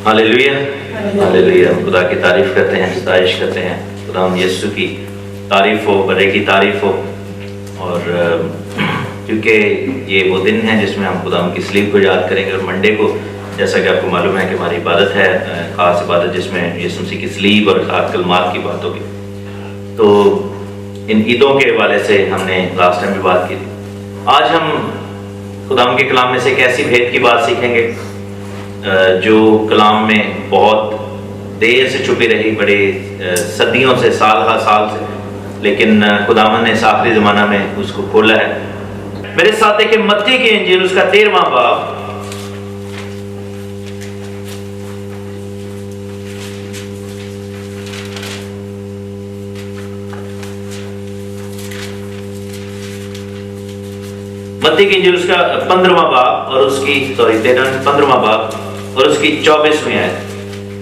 Hallelujah hallelujah. खुदा की तारीफ करते हैं, स्तुति करते हैं। खुदा यीशु की तारीफ हो, बड़े की तारीफ हो। और क्योंकि ये वो दिन है जिसमें हम खुदा की सलीब को याद करेंगे। और मंडे को जैसा कि आपको मालूम है कि हमारी इबादत है, ख़ास इबादत जिसमें यीशु मसीह की सलीब और ख़ास कलमात की बात होगी। तो इन ईदों के हवाले से हमने लास्ट टाइम भी बात की थी। आज हम खुदा के कलाम में से एक ऐसी भेद की बात सीखेंगे जो कलाम में बहुत देर से छुपी रही, बड़े सदियों से, साल हर साल से, लेकिन खुदावन ने इस आखिरी ज़माना में उसको खोला है। मेरे साथ देखिए मत्ती की इंजील उसका 13वां बाब, मत्ती की इंजील उसका 15वां बाब और उसकी 15वां बाब और उसकी 24वीं आयत,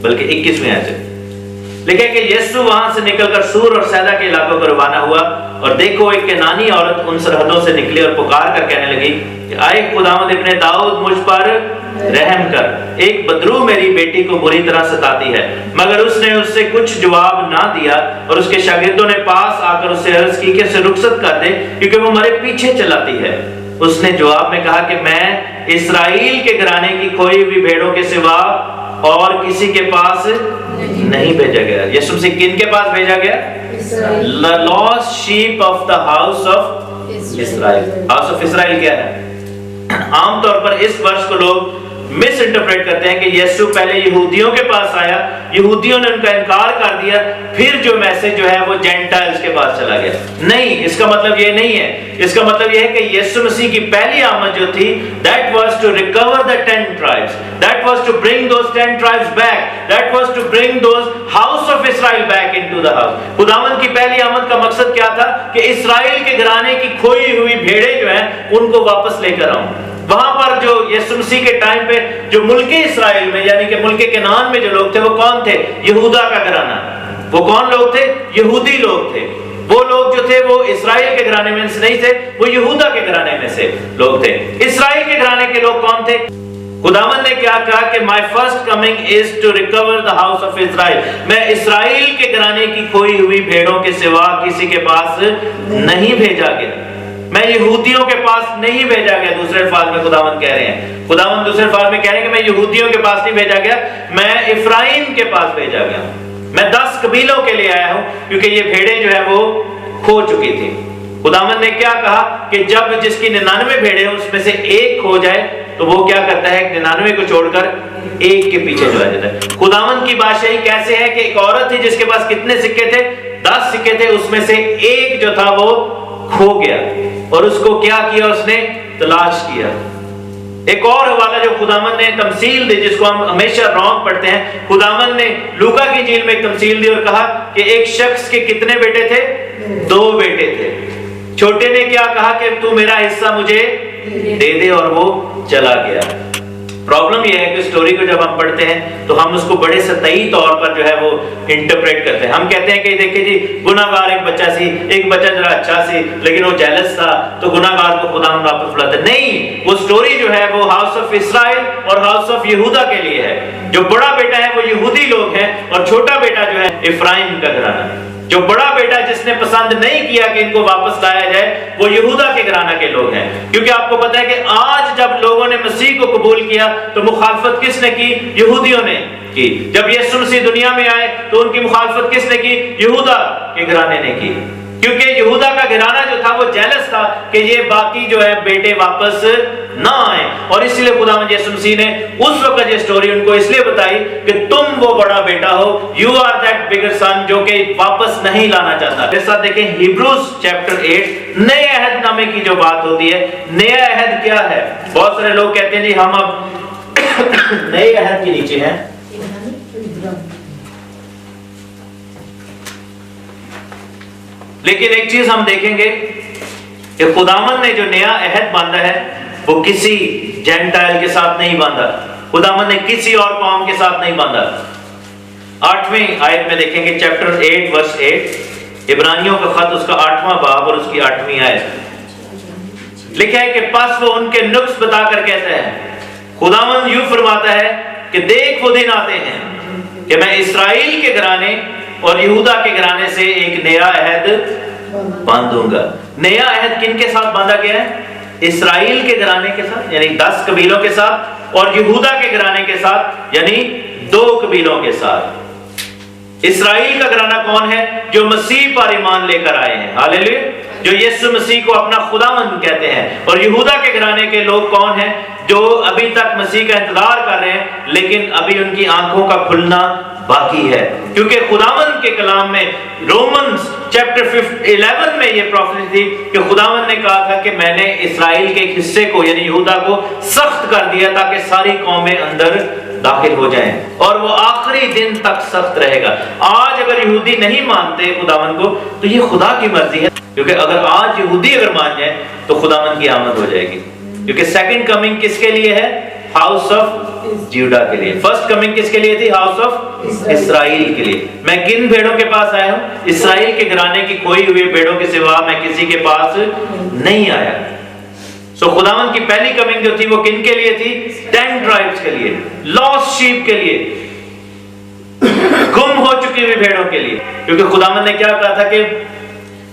बल्कि 21वीं आयत लिखा है कि यीशु वहां से निकलकर सूर और सैदा के इलाकों को रवाना हुआ। और देखो एक केनानी औरत उन सरहदों से निकली और पुकार कर कहने लगी कि आए खुदावंद इब्ने दाऊद, मुझ पर रहम कर, एक बदरू मेरी बेटी को बुरी तरह सताती है। मगर उसने उससे कुछ जवाब ना दिया। और उसके शागिर्दों ने पास आकर उससे अर्ज की कि उसे रुखसत कर दे, क्योंकि वो हमारे पीछे चलाती है। उसने जवाब में कहा कि मैं इस्राएल के घराने की खोई हुई भेड़ों के सिवा और किसी के पास नहीं भेजा गया। यीशु मसीह किन के पास भेजा गया? The lost sheep of the house of Israel। House of Israel क्या है? आमतौर पर इस वर्ष को लोग मिस इंटरप्रेट करते हैं कि यीशु पहले यहूदियों के पास आया, यहूदियों ने उनका इनकार कर दिया, फिर जो मैसेज जो है वो जेंटाइल्स के पास चला गया। नहीं, इसका मतलब ये नहीं है। इसका मतलब ये है कि यीशु मसीह की पहली आमद जो थी, that was to recover the 10 tribes, that was to bring those 10 tribes back, that was to bring those house of Israel back into the house। खुदावंद की पहली आमद का मकसद क्या था? कि इस्राएल के घराने की खोई हुई भेड़ें जो हैं उनको वापस लेकर आऊं। वहां पर जो यीशु मसीह के टाइम पे जो मुल्के इस्राएल में, यानी कि मुल्के केनान में जो लोग थे वो कौन थे? यहूदा का घराना। वो कौन लोग थे? यहूदी लोग थे। वो लोग जो थे वो इस्राएल के घराने में से नहीं थे, वो यहूदा के घराने में से लोग थे। इस्राएल के घराने के लोग कौन थे? खुदावंद ने क्या कहा कि my first coming is to recover the house of Israel. मैं इस्राएल के घराने की खोई हुई भेड़ों के सिवा किसी के पास नहीं भेजा गया, मैं यहूदियों के पास नहीं भेजा गया। दूसरे अल्फाज में खुदावंद कह रहे हैं, खुदावंद दूसरे अल्फाज में कह रहे हैं कि मैं यहूदियों के पास नहीं भेजा गया, मैं इफ्राइम के पास भेजा गया। मैं 10 कबीलों के लिए आया हूं, क्योंकि ये भेड़ें जो है वो खो चुकी थी। खुदावंद ने क्या कहा कि जब जिसकी 99 भेड़ें उसमें से एक खो जाए तो वो क्या करता है? 99 को छोड़कर एक के पीछे चला जाता है। खुदावंद की बादशाही कैसे है कि एक औरत थी जिसके पास कितने सिक्के थे? 10 सिक्के थे, उसमें से एक जो था वो खो गया। और उसको क्या किया? उसने तलाश किया। एक और हवाला जो खुदावंद ने तमसील दी, जिसको हम हमेशा रॉन्ग पढ़ते हैं, खुदावंद ने लूका की इंजील में एक तमसील दी और कहा कि एक शख्स के कितने बेटे थे? 2 बेटे थे। छोटे ने क्या कहा कि तू मेरा हिस्सा मुझे दे दे, और वो चला गया। प्रॉब्लम यह है कि स्टोरी को जब हम पढ़ते हैं तो हम उसको बड़े सतही तौर पर जो है वो इंटरप्रेट करते हैं। हम कहते हैं कि देखिए जी, गुनाहगार एक बच्चा सी, एक बच्चा जरा अच्छा सी, लेकिन वो जेलस था तो गुनाहगार को खुदा वापस बुलाते। नहीं, वो स्टोरी जो है वो हाउस ऑफ इस्राएल और हाउस ऑफ यहूदा के लिए है। जो बड़ा बेटा है वो यहूदी लोग हैं और छोटा बेटा जो है इफ्राइम का घराना। जो बड़ा बेटा जिसने पसंद नहीं किया कि इनको वापस लाया जाए वो यहूदा के घराना के लोग हैं। क्योंकि आपको पता है कि आज जब लोगों ने मसीह को कबूल किया तो मुखालफत किसने की? यहूदियों ने की। जब यीशु मसीह दुनिया में आए तो उनकी मुखालफत किसने की? यहूदा के घराने ने की। क्योंकि यहूदा का घराना जो था वो जेलस था कि ये बाकी जो है बेटे वापस ना आए। और इसलिए खुदावंद यीशु मसीह ने उस वक्त ये स्टोरी उनको इसलिए बताई कि तुम वो बड़ा बेटा हो, यू आर दैट बिगर सन, जो कि वापस नहीं लाना चाहता। मेरे साथ देखें हिब्रूज चैप्टर 8, नए अहद नामे की जो बात होती है। नया अहद क्या है? बहुत सारे लोग कहते हैं जी हम अब नए अहद के नीचे हैं। लेकिन एक चीज हम देखेंगे कि खुदावंद ने जो नया अहद बांधा है वो किसी जेंटाइल के साथ नहीं बांधा, खुदावंद ने किसी और कौम के साथ नहीं बांधा। 8वीं आयत में देखेंगे, चैप्टर 8 वर्स 8, इब्रानियों का खत उसका 8वां बाब और उसकी 8वीं आयत लिखा है कि पस वो उनके नुक्स बताकर कहता है, खुदावंद यूं फरमाता है کہ دیکھ وہ دن آتے ہیں کہ میں اسرائیل کے گھرانے اور یہودا کے گھرانے سے ایک نیا عہد باندھوں گا۔ نیا عہد کن کے ساتھ باندھا گیا ہے؟ اسرائیل کے گھرانے کے ساتھ، یعنی 10 قبیلوں کے ساتھ، اور یہودا کے گھرانے کے ساتھ، یعنی 2 قبیلوں کے ساتھ۔ اسرائیل کا گھرانہ کون ہے؟ جو مسیح پر ایمان لے کر آئے ہیں، ہاللیلویا، جو یسوع مسیح کو اپنا خداوند کہتے ہیں۔ اور یہودا کے گھرانے کے لوگ کون ہیں؟ جو ابھی تک مسیح کا انتظار کر رہے ہیں، لیکن ابھی ان کی آنکھوں کا کھلنا باقی ہے، کیونکہ خداوند کے کلام میں رومنز چیپٹر 11 میں یہ پروفیسی تھی کہ خداوند نے کہا تھا کہ میں نے اسرائیل کے ایک حصے کو یعنی یہودا کو سخت کر دیا تاکہ ساری قومیں اندر داخل ہو جائیں، اور وہ آخری دن تک سخت رہے گا۔ آج اگر یہودی نہیں مانتے خداوند کو تو یہ خدا کی مرضی ہے، کیونکہ اگر آج یہودی اگر مان جائیں تو خداوند کی آمد ہو جائے گی، کیونکہ سیکنڈ کمنگ کس کے لیے ہے؟ ہاؤس آف جیوڈا کے لیے۔ فرسٹ کمنگ کس کے لیے تھی؟ ہاؤس آف اسرائیل کے لیے۔ میں کن بھیڑوں کے پاس آیا ہوں؟ اسرائیل کے گھرانے کی کھوئی ہوئی بھیڑوں کے سوا میں کسی کے پاس نہیں آیا۔ سو خداوند کی پہلی کمنگ جو تھی وہ کن کے لیے تھی؟ 10 ٹرائبز کے لیے، لاسٹ شیپ کے لیے، گم ہو چکی ہوئی بھیڑوں کے لیے، کیونکہ خداوند نے کیا کہا تھا کہ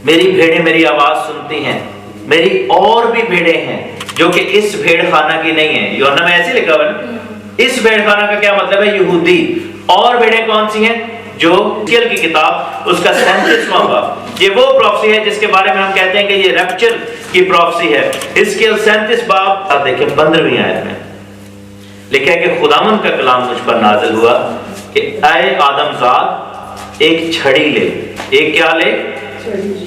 میری بھیڑیں میری آواز سنتی ہیں، میری اور بھی بھیڑیں ہیں جو کہ اس بھیڑ خانہ کی نہیں ہیں۔ یوحنا میں ایسے لکھا ہوا ہے، اس بھیڑ خانہ کا کیا مطلب ہے؟ یہودی۔ اور بھیڑیں کون سی ہیں؟ جو حزقیل کی کتاب اس کا 37واں باب، یہ وہ پروفیسی ہے جس کے بارے میں ہم کہتے ہیں کہ یہ ریپچر کی پروفیسی ہے۔ حزقیل 37 باب آپ دیکھیں 15ویں آیت میں لکھا ہے کہ خداوند کا کلام مجھ پر نازل ہوا کہ اے آدم زاد، ایک چھڑی لے، ایک کیا لے؟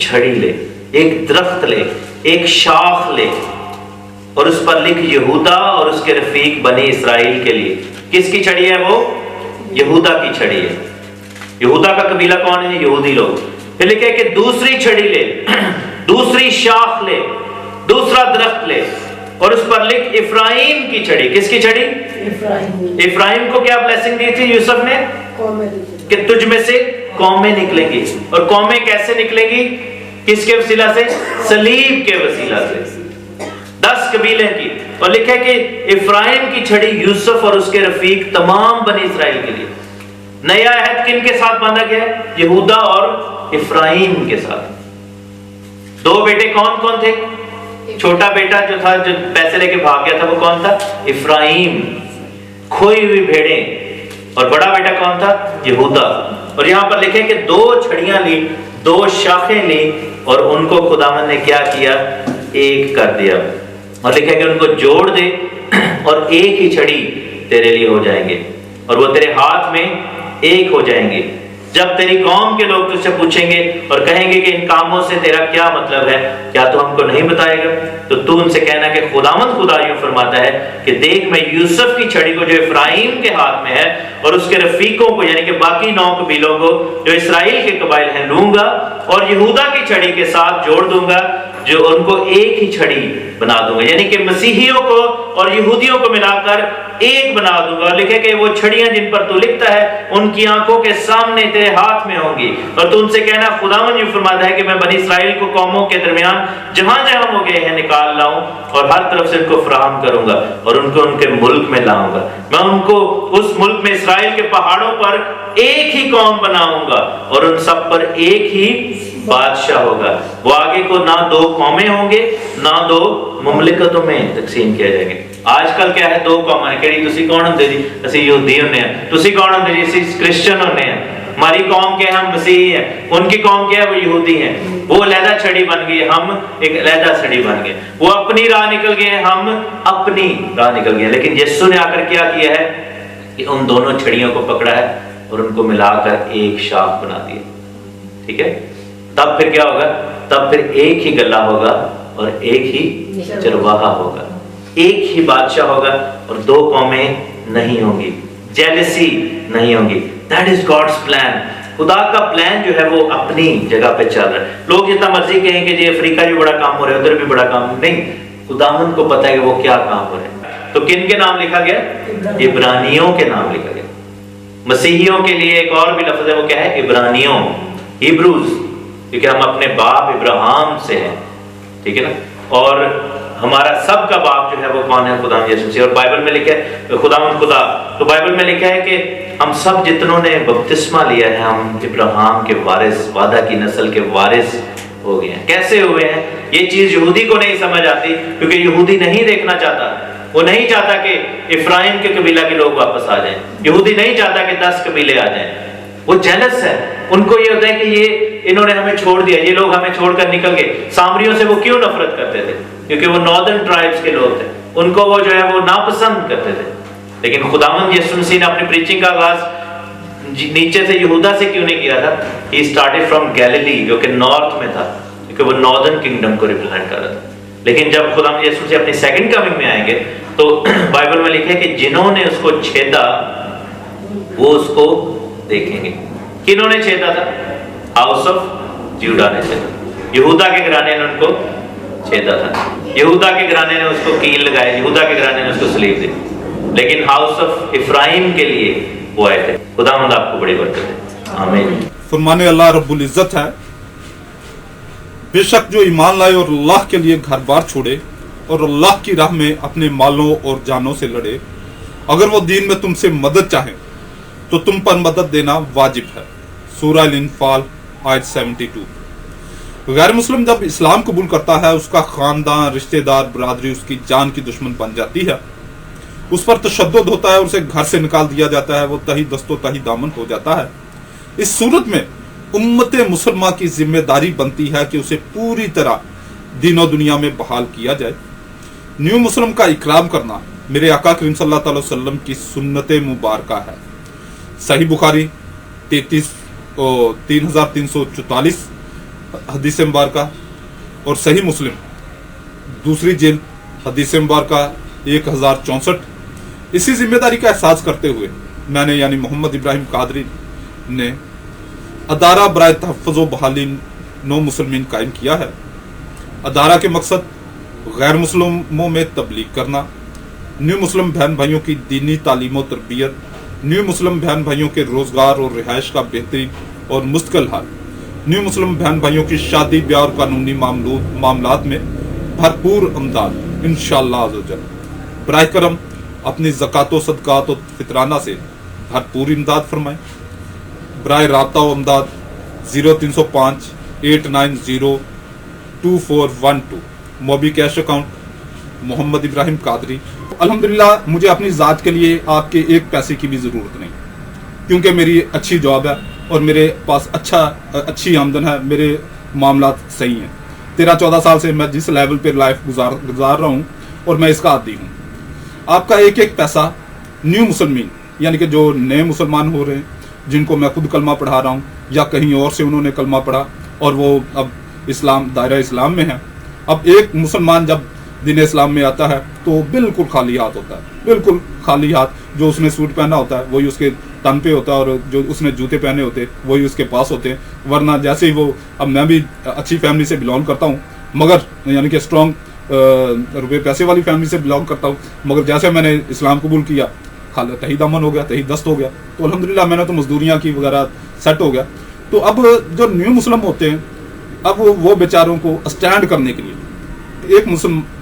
چھڑی لے، ایک درخت لے، ایک شاخ لے، اور اس پر لکھ یہودا اور اس کے رفیق بنی اسرائیل کے لیے۔ کس کی چھڑی ہے وہ؟ یہودا کی چھڑی ہے۔ یہودا کا قبیلہ کون ہے؟ یہودی لوگ۔ پھر لکھے کہ دوسری چھڑی لے، دوسری شاخ لے، دوسرا درخت لے، اور اس پر لکھ افرایم کی چھڑی۔ کس کی چھڑی؟ افرایم کو کیا بلیسنگ دی تھی یوسف نے؟ کہ تجھ میں سے قومیں نکلیں گی، اور قومیں کیسے نکلیں گی؟ کس کے وسیلہ سے؟ صلیب کے وسیلہ سے، 10 قبیلے کی۔ اور لکھا کہ افرایم کی چھڑی یوسف اور اس کے رفیق تمام بنی اسرائیل کے لیے۔ نیا عہد کن کے ساتھ باندھا گیا ہے؟ یہودا اور افرایم کے ساتھ۔ 2 بیٹے کون کون تھے؟ چھوٹا بیٹا جو تھا جو پیسے لے کے بھاگ گیا تھا وہ کون تھا؟ افرایم، کھوئی ہوئی بھیڑیں۔ اور بڑا بیٹا کون تھا؟ یہودا۔ اور یہاں پر لکھے کہ 2 چھڑیاں لی، 2 شاخیں لی، اور ان کو خداوند نے کیا کیا؟ ایک کر دیا، اور لکھا کہ ان کو جوڑ دے اور ایک ہی چھڑی تیرے لیے ہو جائیں گے، اور وہ تیرے ہاتھ میں ایک ہو جائیں گے۔ جب تیری قوم کے لوگ تجھ سے پوچھیں گے اور کہیں گے کہ ان کاموں سے تیرا کیا مطلب ہے، کیا تو ہم کو نہیں بتائے گا؟ تو ان سے کہنا کہ خداوند خدا یوں فرماتا ہے کہ دیکھ میں یوسف کی چھڑی کو جو افرایم کے ہاتھ میں ہے اور اس کے رفیقوں کو یعنی کہ باقی 9 قبیلوں کو جو اسرائیل کے قبائل ہیں لوں گا، اور یہودا کی چھڑی کے ساتھ جوڑ دوں گا جو ان کو ایک ہی چھڑی بنا دوں گا، یعنی کہ مسیحیوں کو اور یہودیوں کو ملا کر ایک بنا دوں گا۔ لکھے کہ وہ چھڑیاں جن پر تو لکھتا ہے ان کی آنکھوں کے سامنے تیرے ہاتھ میں ہوں گی، اور تو ان سے کہنا خداوند یہ فرماتا ہے کہ میں بنی اسرائیل کو قوموں کے درمیان جہاں جہاں ہو گئے ہیں نکال لاؤں، اور ہر طرف سے ان کو فراہم کروں گا، اور ان کو ان کے ملک میں لاؤں گا۔ میں ان کو اس ملک میں اسرائیل کے پہاڑوں پر ایک ہی قوم بناؤں گا، اور ان سب پر ایک ہی بادشاہ ہوگا۔ وہ آگے کو نہ 2 قومیں ہوں گے، نہ 2 مملکتوں میں تقسیم کیا جائیں گے۔ آج کل کیا ہے؟ 2 قومیں، کہ تسی کون ہوندے جی؟ اسی یہودی ہونے ہیں، تسی کون ہوندے جی؟ اسی کرسچن ہونے ہیں۔ ہماری قوم کے ہم مسیحی ہیں، ان کی قوم کیا ہے؟ وہ یہودی ہیں۔ وہ علیحدہ چھڑی بن گئی، ہم ایک علیحدہ چھڑی بن گئے۔ وہ اپنی راہ نکل گئے، ہم اپنی راہ نکل گئے۔ لیکن یسوع نے آ کر کیا کیا ہے کہ ان دونوں چھڑیوں کو پکڑا ہے اور ان کو ملا کر ایک شاخ بنا دیا۔ ٹھیک ہے؟ تب پھر کیا ہوگا؟ تب پھر ایک ہی گلہ ہوگا اور ایک ہی چرواہا ہوگا، ایک ہی بادشاہ ہوگا، اور 2 قومیں نہیں ہوں گی، جیلسی نہیں ہوں گی۔ That is God's plan۔ خدا کا پلان جو ہے وہ اپنی جگہ پہ چل رہا ہے۔ لوگ جتنا مرضی کہیں کہ جی افریقہ بھی بڑا کام ہو رہا ہے، ادھر بھی بڑا کام، نہیں، خداوند کو پتہ ہے کہ وہ کیا کام ہو رہا ہے۔ تو کن کے نام لکھا گیا؟ عبرانیوں کے نام لکھا گیا۔ مسیحیوں کے لیے ایک اور بھی لفظ ہے، وہ کیا ہے؟ عبرانیوں، ہیبروز، کیونکہ ہم اپنے باپ ابراہیم سے ہیں، ٹھیک ہے نا؟ اور हमारा सब का बाप जो है वो कौन है? खुदा यीशु मसीह। और बाइबल में लिखा है खुदावंद खुदा, तो बाइबल में लिखा है कि हम सब जितनों ने बपतिस्मा लिया है हम इब्राहिम के वारिस, वादा की नस्ल के वारिस हो गए हैं। कैसे हुए हैं? ये चीज यहूदी को नहीं समझ आती, क्योंकि यहूदी नहीं देखना चाहता, वो नहीं चाहता कि इफ्राइम के कबीला के लोग वापस आ जाएं, यहूदी नहीं चाहता कि 10 कबीले आ जाएं, वो जेलस है। उनको ये होता है कि ये इन्होंने हमें छोड़ दिया, ये लोग हमें छोड़कर निकल गए। सामरियों से वो क्यों नफरत करते थे? क्योंकि वो नॉर्दर्न ट्राइब्स के लोग थे, उनको वो जो है वो नापसंद करते थे। लेकिन खुदावंद यीशु मसीह ने अपनी प्रीचिंग का आगाज नीचे से यहूदा से क्यों नहीं किया था? ही स्टार्टेड फ्रॉम गैलिली, जो कि नॉर्थ में था, क्योंकि वो नॉर्दर्न किंगडम को रिप्रेजेंट कर रहा था। लेकिन जब खुदावंद यीशु मसीह अपनी सेकंड कमिंग में आएंगे तो बाइबल में लिखा है कि जिन्होंने उसको छेदा वो उसको देखेंगे। किन्होंने छेदा था? हाउस ऑफ यूडा ने छेदा, यहूदा के घराने ने उनको छेदा था, यहूदा के घराने ने उसको कील लगाए, यहूदा के घराने ने उसको सलीब दी। लेकिन हाउस ऑफ इफ्राइम के लिए वो आए थे। खुदावंद आपको बड़ी बरकत दे, आमीन। फरमाने अल्लाह रब्बुल इज्जत है, बेशक जो ईमान लाए और अल्लाह के लिए घर बार छोड़े और अल्लाह की राह में अपने मालों और जानों से लड़े, अगर वो दीन में तुमसे मदद चाहें तो तुम पर मदद देना वाजिब है। सूरह अल-इन्फाल आयत 72। गैर मुस्लिम जब इस्लाम कबूल करता है, उसका खानदान, रिश्तेदार, बरादरी उसकी जान की दुश्मन बन जाती है, उस पर तशद्दुद होता है, उसे घर से निकाल दिया जाता है, वो तही दस्तो तही दामन हो जाता है। इस सूरत में उम्मत मुसलमान की जिम्मेदारी बनती है कि उसे पूरी तरह दीनों दुनिया में बहाल किया जाए। न्यू मुस्लिम का इकराम करना मेरे आका करीम सल्लल्लाहु अलैहि वसल्लम की सुन्नत मुबारका है। सही बुखारी 3344 हदीस मुबारका और सही मुस्लिम दूसरी जिल्द हदीस मुबारका 1064। इसी जिम्मेदारी का एहसास करते हुए मैंने यानी मोहम्मद इब्राहिम कादरी ने अदारा बराए तहफ़्फ़ुज़ व बहाली नौ मुसलमीन कायम किया है। अदारा के मकसद गैर मुस्लिमों में तबलीग करना, न्यू मुस्लिम बहन भाइयों की दीनी तालीम और तरबियत, न्यू मुस्लिम बहन भाइयों के रोज़गार और रिहाइश का बेहतरीन और मुस्तकिल हाल, न्यू मुस्लिम बहन भाइयों की शादी ब्याह और कानूनी मामलात में भरपूर अमदाद इंशाअल्लाह अज़्ज़वजल। बराए करम अपनी ज़कात व सदक़ात और फितराना से भरपूर इमदाद फरमाएं। बराए राब्ता व अमदाद 0305 890 2412 मोबी कैश अकाउंट मोहम्मद इब्राहिम कादरी। अल्हम्दुलिल्लाह मुझे अपनी ज़ात के लिए आपके एक पैसे की भी ज़रूरत नहीं, क्योंकि मेरी अच्छी जॉब है और मेरे पास अच्छी आमदन है, मेरे मामलात सही हैं। 13-14 साल से मैं जिस लेवल पर लाइफ गुजार रहा हूँ और मैं इसका आदी हूँ। आपका एक एक पैसा न्यू मुसलमीन यानी कि जो नए मुसलमान हो रहे हैं, जिनको मैं खुद कलमा पढ़ा रहा हूँ या कहीं और से उन्होंने कलमा पढ़ा और वो अब दायरा इस्लाम में है। अब एक मुसलमान जब दीन इस्लाम में आता है तो बिल्कुल खाली हाथ होता है, बिल्कुल खाली हाथ। जो उसने सूट पहना होता है वही उसके तन पे होता है और जो उसने जूते पहने होते हैं वही उसके पास होते हैं। वरना जैसे ही वो, अब मैं भी अच्छी फैमिली से बिलोंग करता हूँ, मगर यानी कि स्ट्रॉन्ग रुपये पैसे वाली फैमिली से बिलोंग करता हूँ, मगर जैसे मैंने इस्लाम कबूल किया तही दामन हो गया, तही दस्त हो गया। तो अल्हम्दुलिल्लाह मैंने तो मजदूरियाँ की वगैरह सेट हो गया। तो अब जो न्यू मुस्लिम होते हैं, अब वो बेचारों को स्टैंड करने के लिए, एक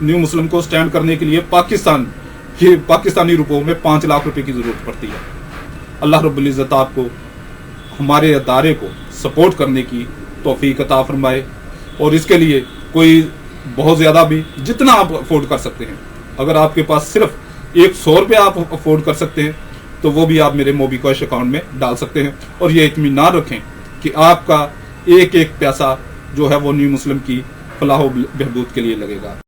न्यू मुस्लिम को स्टैंड करने के लिए पाकिस्तानी रुपयों में 5 लाख रुपए की जरूरत पड़ती है। अल्लाह रब्बुल इज़्ज़त आपको हमारे अदारे को सपोर्ट करने की तौफीक अता फरमाए, और इसके लिए कोई बहुत ज़्यादा भी, जितना आप अफोर्ड कर सकते हैं, अगर आपके पास सिर्फ 100 रुपये आप अफोर्ड कर सकते हैं तो वो भी आप मेरे मोबी कैश अकाउंट में डाल सकते हैं। और ये इत्मीनान रखें कि आपका एक एक पैसा जो है वो न्यू मुस्लिम की फलाह व बहबूद के लिए लगेगा।